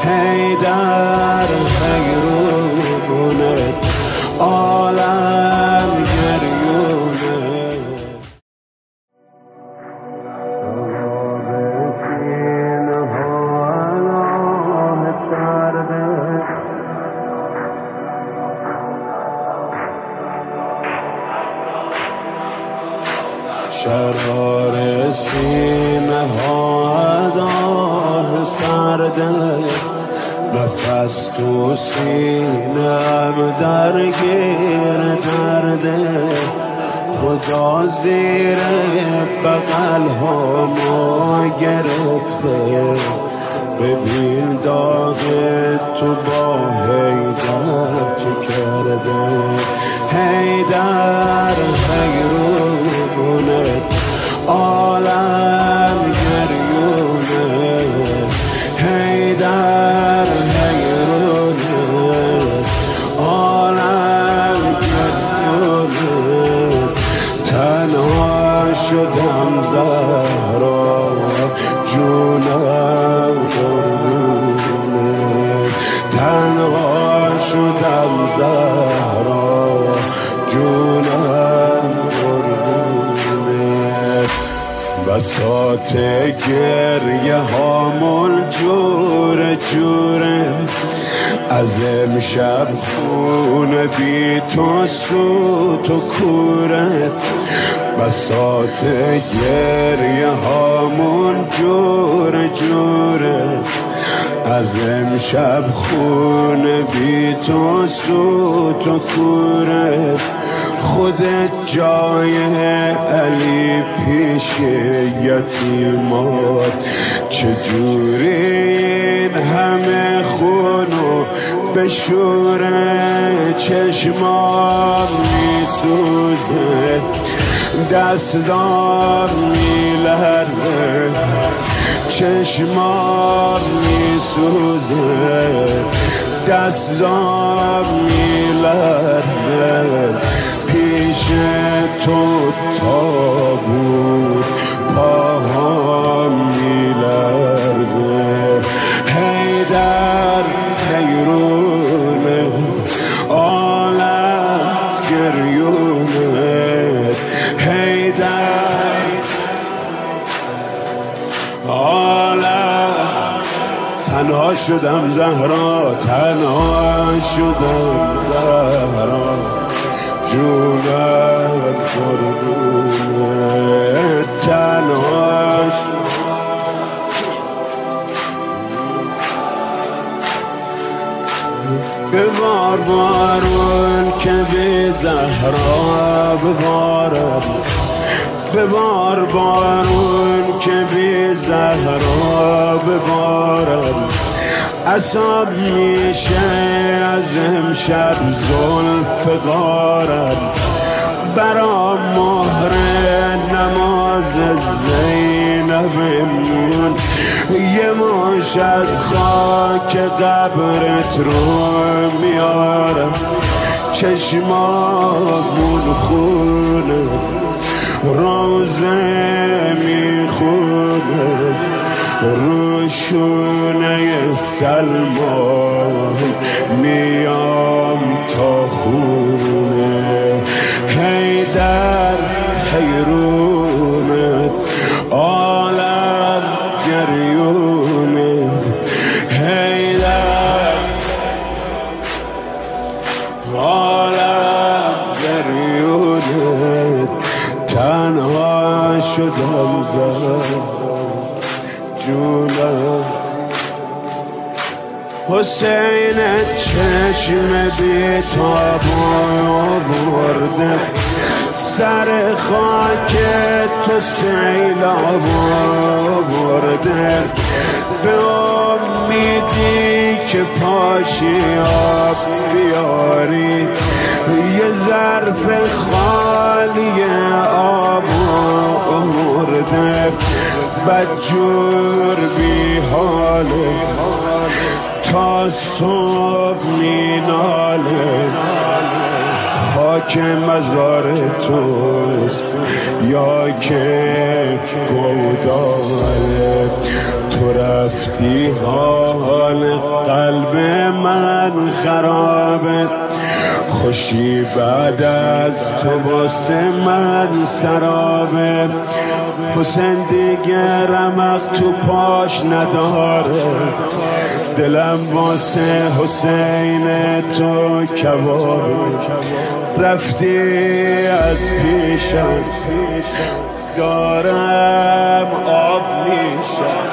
حیدر حیرونه عالم گریونه شرار سینه ها از آه سرده نفس تو سینم درگیر درده خدا زیر بغل ها ما گرفته ببین داغ تو با حیدر چه کرده حیدر حیرونه عالم گریونه حیدر حیرونه عالم گریونه تنها شدم زهرا جونم قربونه تنها شدم زهرا جونم قربونه بساط گریه هامون جور جوره از امشب خونه بی تو سوت و کوره بساط گریه هامون جور جوره از امشب خونه بی تو سوت و کوره خودت جای علی پیش یتیمات چجوری این همه خونو بشوره چشمام میسوزه دستام میلرزه چشمام میسوزه دستام میلرزه پیش تو تابوت پاهام میلرزه حیدر حیرونه عالم گریونه حیدر عالم تنها شدم زهرا تنها شدم زهرا جونم قربونه تنها ببار بارون که بی زهرا ببارم ببار بارون که بی زهرا ببارم عصاب میشه از امشب زلف غارم برا مهر نماز زینبمون یه مش از خاک قبرت رو میارم چشمامون خونه روزه میخونه روشونه سلمان میام تا خونه حیدر حیرونه عالم گریونه حیدر عالم گریونه تنها شدم جونم حسین چشم بی‌تابو برده سر خاک تو سیلاب برده به امیدی که پاشی آب بیاری یه ظرف خالی آب آورده بدجور بی حاله تا صبح میناله خاک مزار توست یا که گوداله تو رفتی حال خرابه، خوشی بعد از تو واسه من سرابه. حسین دیگه رمق تو پاش نداره، دلم واسه حسین تو کبابه. رفتی از پیشم دارم آب میشم.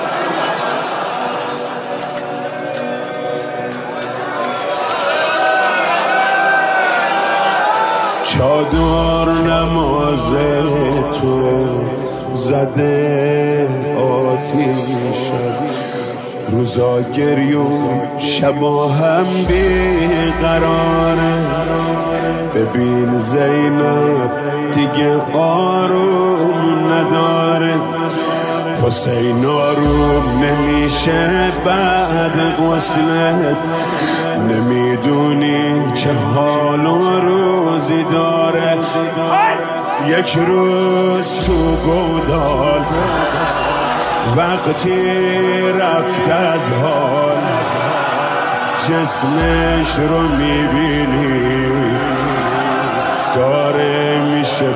چادر نماز تو زده آتیشم، روزا گریون شبا هم بیقراره. ببین زینب دیگه آروم نداره، حسین آروم نمیشه بعد غسلت. نمیدونی چه حال و روزی داره، یک روز تو گودال وقتی رفت از حال، جسمش رو میبینی داره میشه